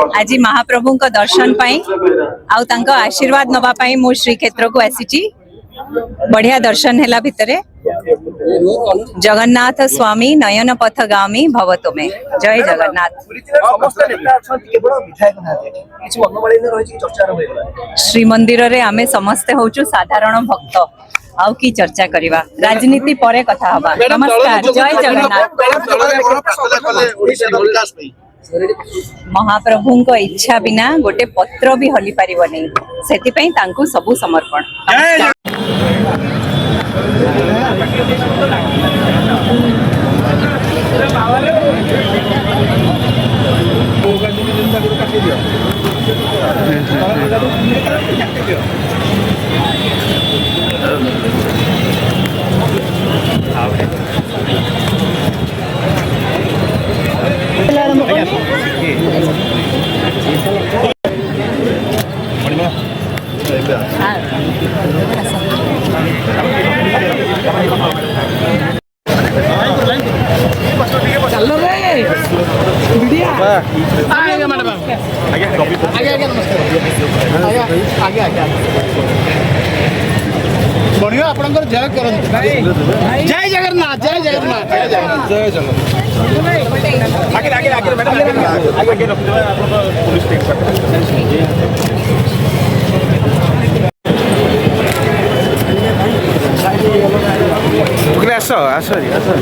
आज महाप्रभु को दर्शन आउ तांको आशीर्वाद नवा पाई मो श्रीक्षेत्र को आसी बढ़िया दर्शन है भितर जगन्नाथ स्वामी नयन पथगामी भवतो में जय जगन्नाथ। श्रीमंदिर रे आमे समस्ते होचु साधारण भक्त आउ की चर्चा करिवा राजनीति परे कथा हबा। नमस्कार जय जगन्नाथ। महाप्रभु को इच्छा बिना गोटे पत्र भी हली पारिबो नै सेति पई तांकु सबु समर्पण। बढ़िया आपनकर जय करन जय जगन्नाथ जय जगन्नाथ जय जगन्नाथ जय जगन्नाथ। आगे आगे आगे मैडम आगे आगे रख दो आप पुलिस टेक आसो आसो आसो।